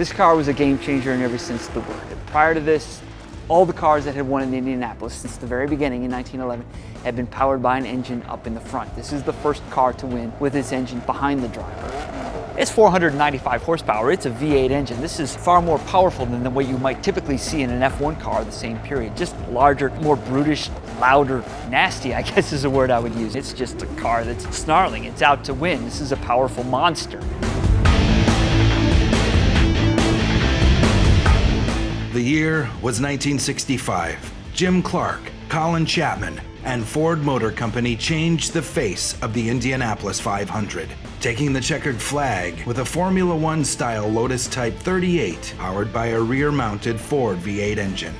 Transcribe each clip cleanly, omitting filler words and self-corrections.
This car was a game changer in every sense of the word. Prior to this, all the cars that had won in Indianapolis since the very beginning in 1911 had been powered by an engine up in the front. This is the first car to win with its engine behind the driver. It's 495 horsepower. It's a V8 engine. This is far more powerful than the way you might typically see in an F1 car of the same period. Just larger, more brutish, louder, nasty, I guess is the word I would use. It's just a car that's snarling. It's out to win. This is a powerful monster. The year was 1965. Jim Clark, Colin Chapman, and Ford Motor Company changed the face of the Indianapolis 500, taking the checkered flag with a Formula One style Lotus Type 38 powered by a rear-mounted Ford V8 engine.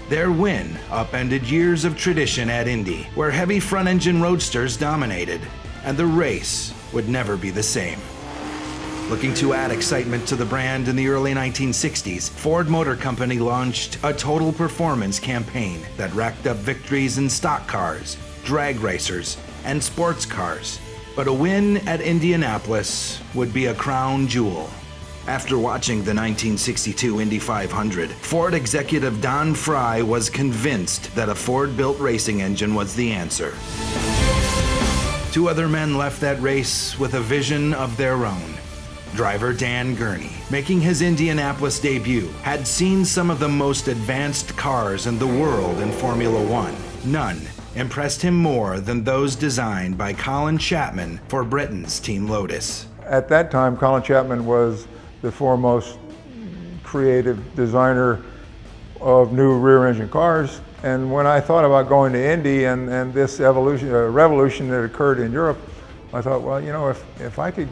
Their win upended years of tradition at Indy, where heavy front-engine roadsters dominated, and the race would never be the same. Looking to add excitement to the brand in the early 1960s, Ford Motor Company launched a total performance campaign that racked up victories in stock cars, drag racers, and sports cars. But a win at Indianapolis would be a crown jewel. After watching the 1962 Indy 500, Ford executive Don Fry was convinced that a Ford-built racing engine was the answer. Two other men left that race with a vision of their own. Driver Dan Gurney, making his Indianapolis debut, had seen some of the most advanced cars in the world in Formula One. None impressed him more than those designed by Colin Chapman for Britain's Team Lotus. At that time, Colin Chapman was the foremost creative designer of new rear-engine cars. And when I thought about going to Indy and this revolution that occurred in Europe, I thought, well, you know, if I could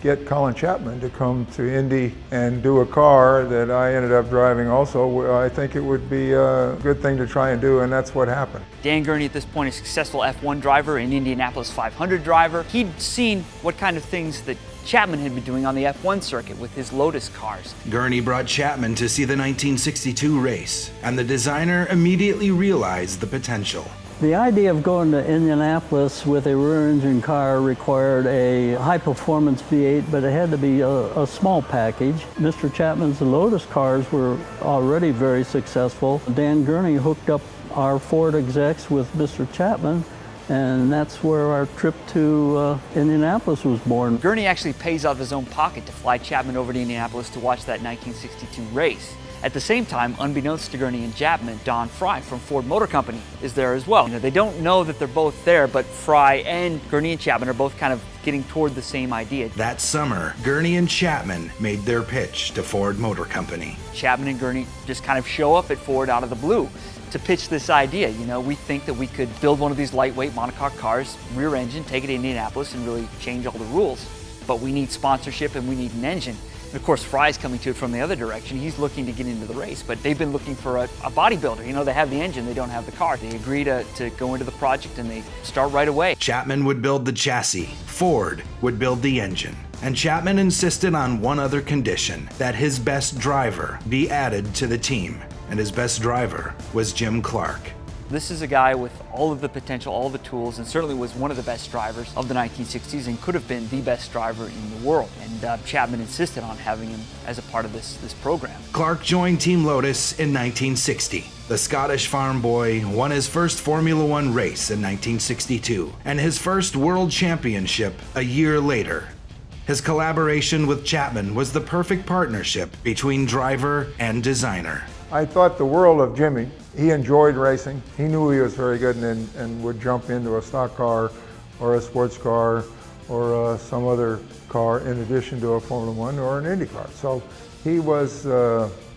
get Colin Chapman to come to Indy and do a car that I ended up driving also, I think it would be a good thing to try and do, and that's what happened. Dan Gurney, at this point, a successful F1 driver, an Indianapolis 500 driver. He'd seen what kind of things that Chapman had been doing on the F1 circuit with his Lotus cars. Gurney brought Chapman to see the 1962 race, and the designer immediately realized the potential. The idea of going to Indianapolis with a rear-engine car required a high-performance V8, but it had to be a small package. Mr. Chapman's Lotus cars were already very successful. Dan Gurney hooked up our Ford execs with Mr. Chapman, and that's where our trip to Indianapolis was born. Gurney actually pays out of his own pocket to fly Chapman over to Indianapolis to watch that 1962 race. At the same time, unbeknownst to Gurney and Chapman, Don Fry from Ford Motor Company is there as well. You know, they don't know that they're both there, but Fry and Gurney and Chapman are both kind of getting toward the same idea. That summer, Gurney and Chapman made their pitch to Ford Motor Company. Chapman and Gurney just kind of show up at Ford out of the blue to pitch this idea. You know, we think that we could build one of these lightweight monocoque cars, rear engine, take it to Indianapolis and really change all the rules. But we need sponsorship and we need an engine. And of course, Fry's coming to it from the other direction. He's looking to get into the race, but they've been looking for a bodybuilder. You know, they have the engine, they don't have the car. They agree to go into the project and they start right away. Chapman would build the chassis, Ford would build the engine. And Chapman insisted on one other condition, that his best driver be added to the team. And his best driver was Jim Clark. This is a guy with all of the potential, all the tools, and certainly was one of the best drivers of the 1960s and could have been the best driver in the world. And Chapman insisted on having him as a part of this program. Clark joined Team Lotus in 1960. The Scottish farm boy won his first Formula One race in 1962 and his first world championship a year later. His collaboration with Chapman was the perfect partnership between driver and designer. I thought the world of Jimmy. He enjoyed racing. He knew he was very good and would jump into a stock car or a sports car or some other car in addition to a Formula One or an Indy car. So he was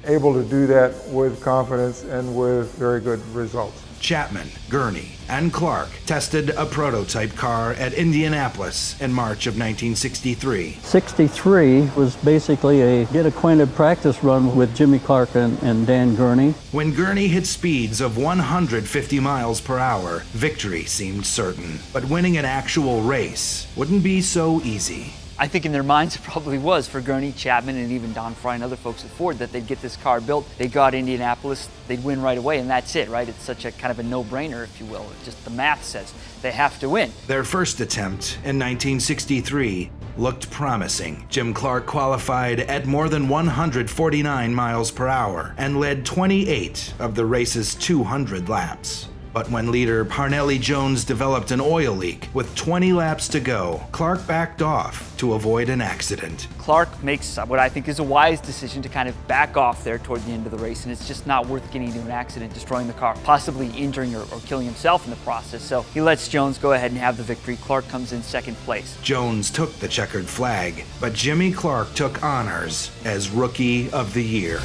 able to do that with confidence and with very good results. Chapman, Gurney, and Clark tested a prototype car at Indianapolis in March of 1963. 63 was basically a get-acquainted practice run with Jimmy Clark and Dan Gurney. When Gurney hit speeds of 150 miles per hour, victory seemed certain. But winning an actual race wouldn't be so easy. I think in their minds it probably was for Gurney, Chapman, and even Don Fry and other folks at Ford that they'd get this car built, they'd go out to Indianapolis, they'd win right away, and that's it, right? It's such a kind of a no-brainer, if you will. It's just the math says they have to win. Their first attempt in 1963 looked promising. Jim Clark qualified at more than 149 miles per hour and led 28 of the race's 200 laps. But when leader Parnelli Jones developed an oil leak with 20 laps to go, Clark backed off to avoid an accident. Clark makes what I think is a wise decision to kind of back off there toward the end of the race, and it's just not worth getting into an accident, destroying the car, possibly injuring or killing himself in the process. So he lets Jones go ahead and have the victory. Clark comes in second place. Jones took the checkered flag, but Jimmy Clark took honors as Rookie of the Year.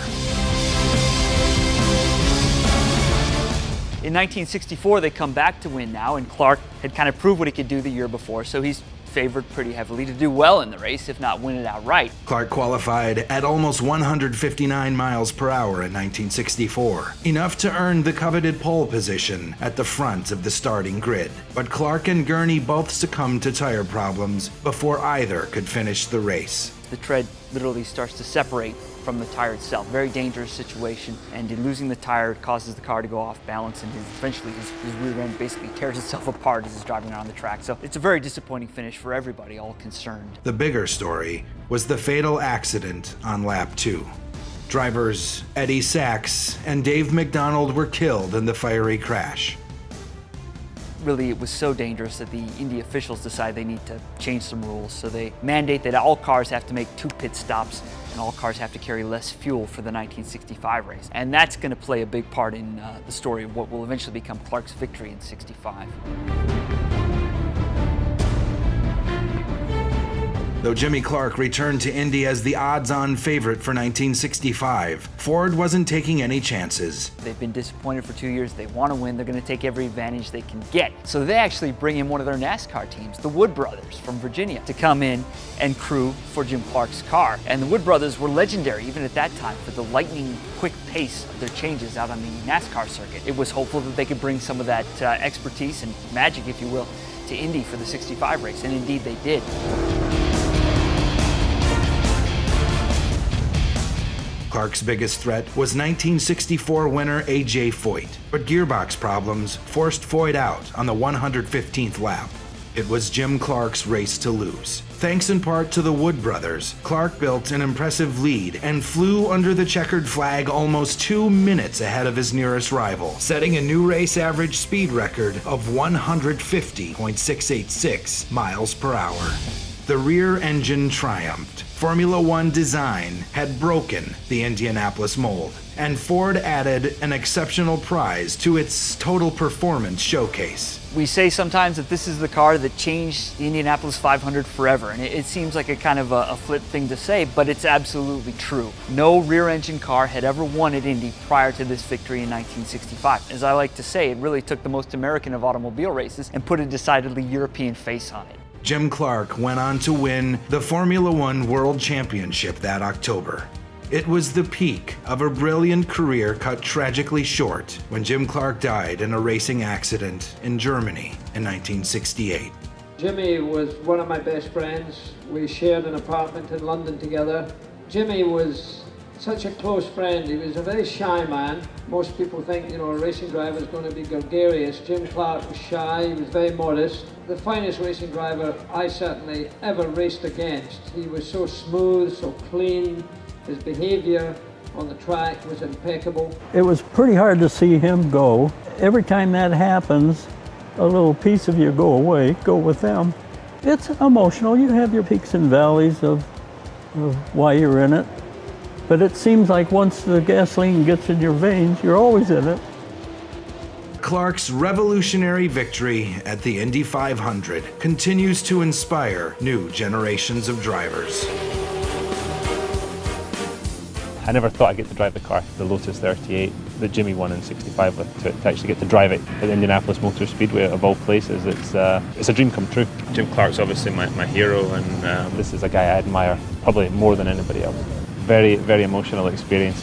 In 1964, they come back to win now, and Clark had kind of proved what he could do the year before, so he's favored pretty heavily to do well in the race, if not win it outright. Clark qualified at almost 159 miles per hour in 1964, enough to earn the coveted pole position at the front of the starting grid. But Clark and Gurney both succumbed to tire problems before either could finish the race. The tread literally starts to separate from the tire itself. Very dangerous situation, and in losing the tire, it causes the car to go off balance, and eventually his rear end basically tears itself apart as he's driving around the track. So it's a very disappointing finish for everybody, all concerned. The bigger story was the fatal accident on lap 2. Drivers Eddie Sachs and Dave McDonald were killed in the fiery crash. Really, it was so dangerous that the Indy officials decide they need to change some rules. So they mandate that all cars have to make 2 pit stops, and all cars have to carry less fuel for the 1965 race. And that's going to play a big part in the story of what will eventually become Clark's victory in '65. Though Jimmy Clark returned to Indy as the odds-on favorite for 1965, Ford wasn't taking any chances. They've been disappointed for 2 years. They want to win. They're going to take every advantage they can get. So they actually bring in one of their NASCAR teams, the Wood Brothers from Virginia, to come in and crew for Jim Clark's car. And the Wood Brothers were legendary even at that time for the lightning quick pace of their changes out on the NASCAR circuit. It was hopeful that they could bring some of that expertise and magic, if you will, to Indy for the '65 race, and indeed they did. Clark's biggest threat was 1964 winner A.J. Foyt, but gearbox problems forced Foyt out on the 115th lap. It was Jim Clark's race to lose. Thanks in part to the Wood Brothers, Clark built an impressive lead and flew under the checkered flag almost 2 minutes ahead of his nearest rival, setting a new race average speed record of 150.686 miles per hour. The rear engine triumphed. Formula One design had broken the Indianapolis mold, and Ford added an exceptional prize to its total performance showcase. We say sometimes that this is the car that changed the Indianapolis 500 forever, and it seems like a kind of a flip thing to say, but it's absolutely true. No rear-engine car had ever won at Indy prior to this victory in 1965. As I like to say, it really took the most American of automobile races and put a decidedly European face on it. Jim Clark went on to win the Formula One World Championship that October. It was the peak of a brilliant career cut tragically short when Jim Clark died in a racing accident in Germany in 1968. Jimmy was one of my best friends. We shared an apartment in London together. Jimmy was such a close friend. He was a very shy man. Most people think, a racing driver is going to be gregarious. Jim Clark was shy, he was very modest. The finest racing driver I certainly ever raced against. He was so smooth, so clean. His behavior on the track was impeccable. It was pretty hard to see him go. Every time that happens, a little piece of you go away, go with them. It's emotional. You have your peaks and valleys of why you're in it. But it seems like once the gasoline gets in your veins, you're always in it. Clark's revolutionary victory at the Indy 500 continues to inspire new generations of drivers. I never thought I'd get to drive the car, the Lotus 38 that Jimmy won in '65 with. To actually get to drive it at the Indianapolis Motor Speedway of all places, it's a dream come true. Jim Clark's obviously my hero, and this is a guy I admire probably more than anybody else. Very, very emotional experience.